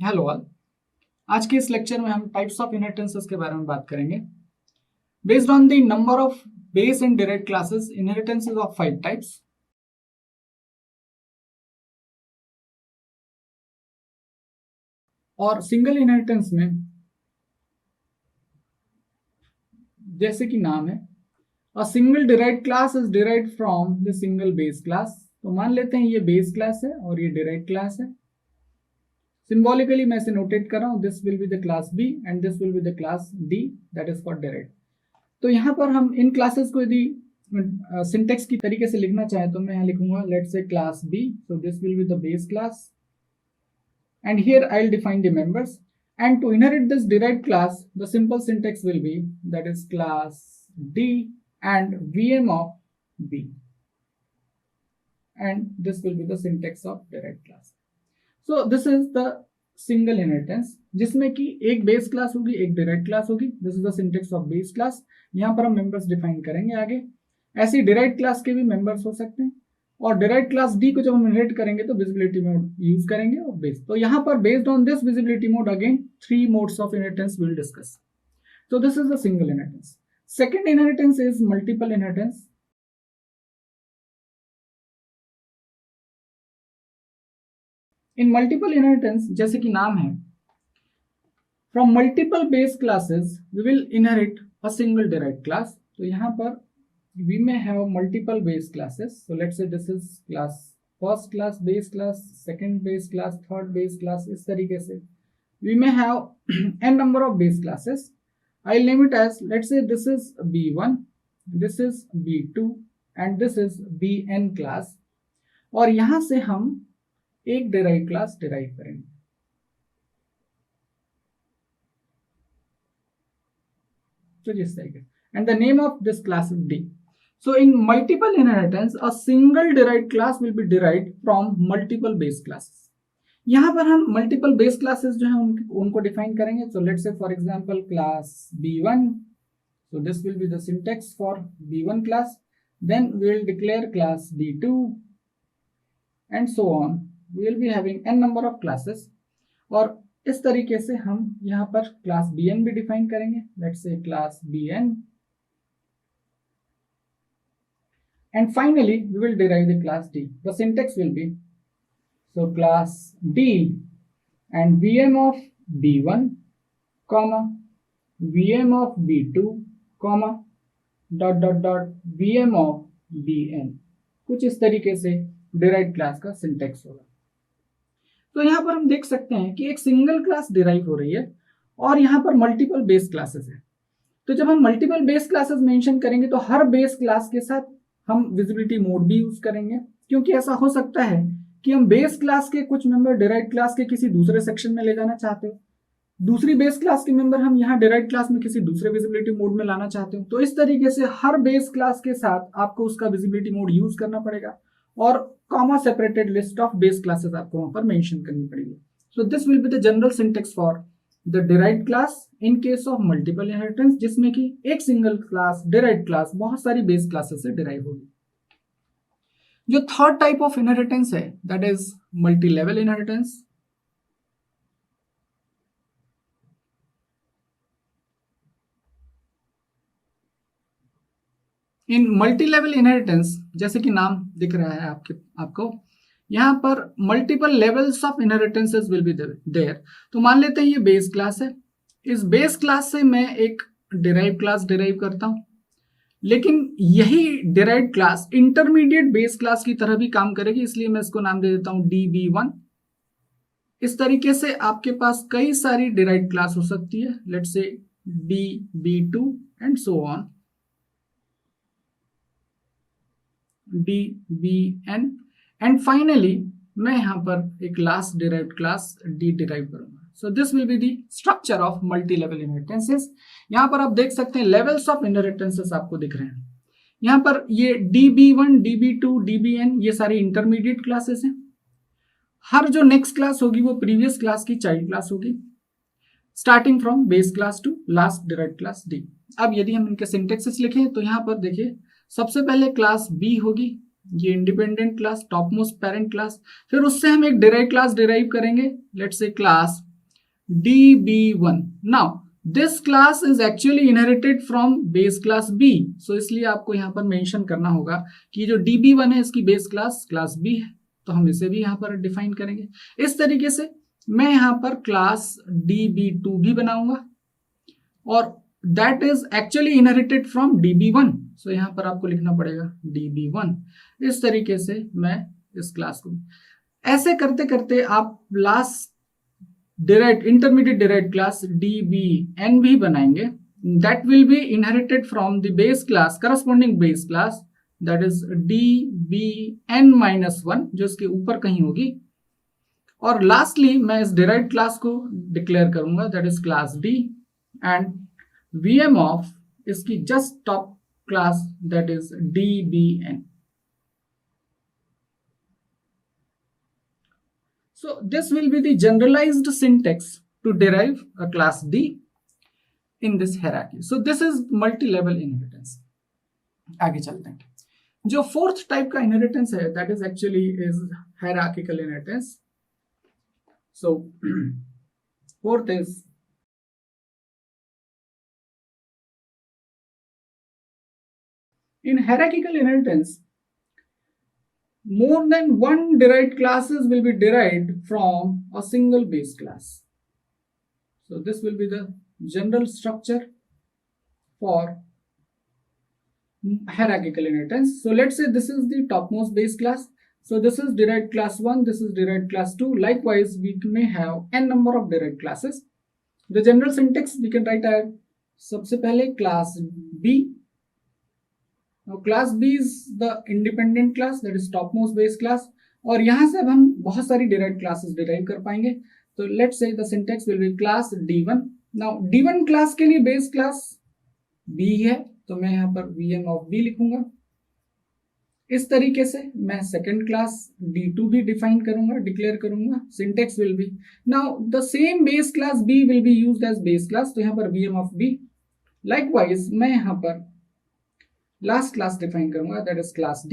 Hello all. आज के इस लेक्चर में हम टाइप्स ऑफ इनहेरिटेंसेस के बारे में बात करेंगे। Based on the number of base and direct classes, inheritance is of 5 types. और सिंगल इनहेरिटेंस में जैसे कि नाम है, a single derived class is derived from the single base class. तो मान लेते हैं ये बेस क्लास है और ये डिराइव्ड क्लास है। सिंबॉलिकली मैं इसे नोटेट कर रहा हूं, this will be the class B and this will be the class D, that is for derived. तो यहाँ पर हम इन क्लासेस को यदि सिंटेक्स की तरीके से लिखना चाहे तो मैं यहाँ लिखूंगा let's say class B, so this will be the base class and here I'll define the members, and to inherit this derived class the simple syntax will be that is class D and VM of B, and this will be the syntax of derived class. So this is the single inheritance जिसमें कि एक base class होगी एक derived class होगी। This is the syntax of base class. यहाँ पर हम members define करेंगे आगे। ऐसी डिराइव्ड क्लास के भी मेंबर्स हो सकते हैं, और डिराइव्ड क्लास डी को जब हम इनहेरिट करेंगे तो विजिबिलिटी मोड यूज करेंगे और बेस। तो यहाँ पर based on this visibility mode again 3 modes of inheritance will discuss. So this is the single inheritance. Second inheritance is multiple inheritance. In multiple inheritance, जैसे कि नाम है, from multiple base classes we will inherit a single derived class. तो यहाँ पर we may have multiple base classes. So let's say this is class first class base class, second base class, third base class, इस तरीके से we may have n number of base classes. I'll name it as, let's say this is B1, this is B2 and this is Bn class, और यहां से हम एक derive class derive करेंगे। तो जिस तरीके, and the name of this class is D. So in multiple inheritance, a single derived class will be derived from multiple base classes. यहाँ पर हम मल्टीपल बेस क्लासेस जो है उनको डिफाइन करेंगे। So let's say for example class B1, so this will be the syntax for B1 class, then we will declare class B2 and so on. We will be having n number of classes, और इस तरीके से हम यहाँ पर class Bn भी define करेंगे। Let's say class Bn, and finally we will derive the class D. The syntax will be, so class D and VM of B1, comma VM of B2, comma dot dot dot VM of Bn। कुछ इस तरीके से derive class का syntax होगा। तो यहाँ पर हम देख सकते हैं कि एक सिंगल क्लास डिराइव हो रही है और यहाँ पर मल्टीपल बेस क्लासेस है। तो जब हम मल्टीपल बेस क्लासेस मेंशन करेंगे तो हर बेस क्लास के साथ हम विजिबिलिटी मोड भी यूज करेंगे, क्योंकि ऐसा हो सकता है कि हम बेस क्लास के कुछ मेंबर डिराइव क्लास के किसी दूसरे सेक्शन में ले जाना चाहते हो, दूसरी बेस क्लास के मेंबर हम यहाँ डिराइव क्लास में किसी दूसरे विजिबिलिटी मोड में लाना चाहते हो। तो इस तरीके से हर बेस क्लास के साथ आपको उसका विजिबिलिटी मोड यूज करना पड़ेगा और comma separated list of base classes आपको वहां पर मेंशन करनी पड़ेगी। So this will be the general syntax for the derived class in case of multiple inheritance, जिसमें कि एक सिंगल क्लास डिराइव्ड क्लास बहुत सारी बेस क्लासेस से डिराइव होगी। जो थर्ड टाइप ऑफ इनहेरिटेंस है that is multi level inheritance. In multi level inheritance, जैसे कि नाम दिख रहा है आपको यहाँ पर multiple levels of inheritances will be there. तो मान लेते हैं ये बेस क्लास है, इस बेस क्लास से मैं एक डिराइव क्लास डिराइव करता हूं, लेकिन यही derived class intermediate base class की तरह भी काम करेगी, इसलिए मैं इसको नाम दे देता हूं DB1। इस तरीके से आपके पास कई सारी डिराइव्ड क्लास हो सकती है, let's say DB2 and so on, DBN, and finally मैं यहां पर एक last derived class D derive करूंगा। So this will be the structure of multi-level inheritances. यहाँ पर आप देख सकते हैं levels of inheritances आपको दिख रहे हैं। यहाँ पर ये DB1, DB2, DBN ये सारी इंटरमीडिएट क्लासेस हैं। हर जो नेक्स्ट क्लास होगी वो प्रीवियस क्लास की चाइल्ड क्लास होगी, starting from base class to last derived class D। अब यदि हम इनके सिंटेक्सेस लिखें तो यहाँ पर देखिए, सबसे पहले क्लास B होगी, ये independent class, top most parent class, फिर उससे हम एक डिराइव क्लास डिराइव करेंगे, let's say class db1. Now this class is actually inherited from base class b. So इसलिए आपको यहाँ पर मेंशन करना होगा कि जो db1 है इसकी बेस क्लास क्लास b है, तो हम इसे भी यहाँ पर डिफाइन करेंगे। इस तरीके से मैं यहाँ पर क्लास db2 भी बनाऊंगा और that is actually inherited from db1. सो यहाँ पर आपको लिखना पड़ेगा db1। इस तरीके से मैं इस क्लास को ऐसे करते करते आप last derived intermediate derived class dbn भी बनाएंगे। That will be inherited from the base class corresponding base class that is dbn-1 जो इसके ऊपर कहीं होगी। और लास्टली मैं इस डिराइव्ड क्लास को डिक्लेयर करूंगा that is class d and VM of इसकी just top class that is dbn. So this will be the generalized syntax to derive a class D in this hierarchy. So this is multi-level inheritance. आगे चलते हैं। जो fourth type का inheritance है that is actually is hierarchical inheritance. So fourth is in hierarchical inheritance, more than one derived classes will be derived from a single base class. So this will be the general structure for hierarchical inheritance. So let's say this is the topmost base class. So this is derived class 1, this is derived class 2. Likewise, we may have n number of derived classes. The general syntax we can write as सबसे पहले class B. Now class B is the independent class that is topmost base class. और यहाँ से अब हम बहुत सारी derived classes derive कर पाएंगे. तो let's say the syntax will be class D1. Now D1 class के लिए base class B है, तो मैं यहाँ पर VM of B लिखूंगा। इस तरीके से मैं सेकेंड क्लास D2 भी डिफाइन करूंगा, डिक्लेयर करूंगा। Syntax will be now the same base class B will be used as base class, तो यहाँ पर VM of B। लाइकवाइज मैं यहाँ पर लास्ट क्लास डिफाइन करूंगा दैट इज क्लास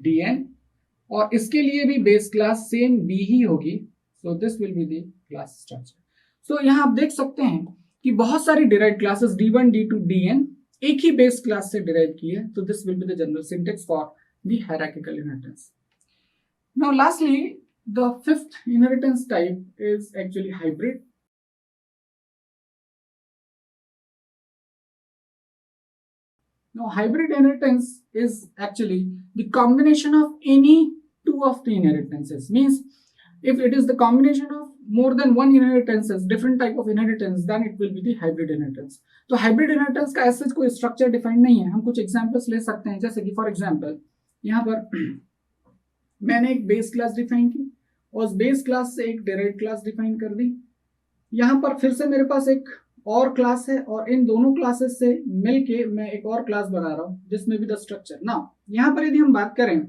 DN, और इसके लिए भी बेस क्लास सेम B ही होगी। So this will be the class structure. So यहाँ आप देख सकते हैं कि बहुत सारी derived classes D1, D2, DN एक ही बेस क्लास से डिराइव की है, तो this will be the general syntax for the hierarchical inheritance. Now lastly the fifth inheritance type is actually hybrid. Now hybrid inheritance is actually the combination of any two of the inheritances. Means if it is the combination of more than one inheritances, different type of inheritance, then it will be the hybrid inheritance. तो hybrid inheritance का ऐसा कोई structure defined नहीं है। हम कुछ examples ले सकते हैं, जैसे कि for example यहाँ पर मैंने एक base class define की और उस base class से एक derived class define कर दी। यहाँ पर फिर से मेरे पास एक और क्लास है और इन दोनों क्लासेस से मिलके मैं एक और क्लास बना रहा हूँ जिसमें भी द स्ट्रक्चर। नाउ यहाँ पर यदि हम बात करें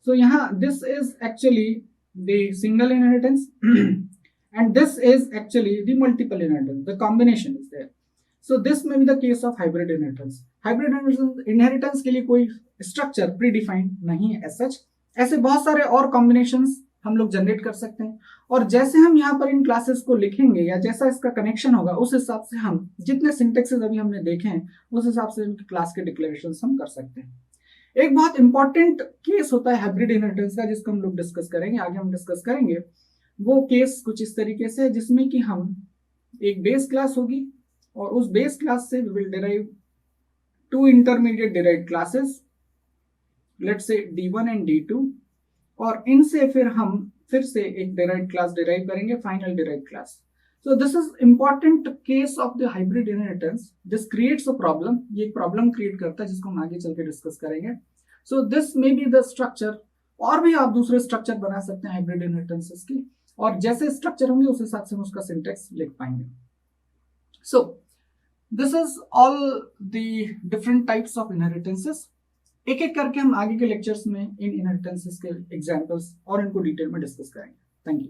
सो यहाँ this is actually the single inheritance and this is actually the multiple inheritance, the combination is there. So this may be the case of hybrid inheritance. Hybrid inheritance के लिए कोई स्ट्रक्चर प्री डिफाइंड नहीं है as such. ऐसे बहुत सारे और combinations हम लोग जनरेट कर सकते हैं, और जैसे हम यहाँ पर इन क्लासेस को लिखेंगे या जैसा इसका कनेक्शन होगा उस हिसाब से हम जितने सिंटेक्सेस अभी हमने देखे हैं उस हिसाब से इनकी क्लास के डिक्लेरेशंस हम कर सकते हैं। एक बहुत इंपॉर्टेंट केस होता है हाइब्रिड इनहेरिटेंस का जिसको हम लोग डिस्कस करेंगे, आगे हम डिस्कस करेंगे। वो केस कुछ इस तरीके से जिसमें कि हम एक बेस क्लास होगी और उस बेस क्लास से we will derive to intermediate derived classes, let's say D1 and D2, और इनसे फिर हम फिर से एक डिराइव्ड क्लास डिराइव करेंगे, final derived class. So this is important case of the hybrid inheritance. This creates a problem, ये एक प्रॉब्लम क्रिएट करता है जिसको हम आगे चल के डिस्कस करेंगे। So this may be the structure, और भी आप दूसरे स्ट्रक्चर बना सकते हैं हाइब्रिड इनहेरिटेंसेस की, और जैसे स्ट्रक्चर होंगे उस हिसाब से हम उसका सिंटेक्स लिख पाएंगे। So this is all the different types of inheritances. एक एक करके हम आगे के लेक्चर्स में इन इनहेरिटेंसेस के एग्जांपल्स और इनको डिटेल में डिस्कस करेंगे। Thank you.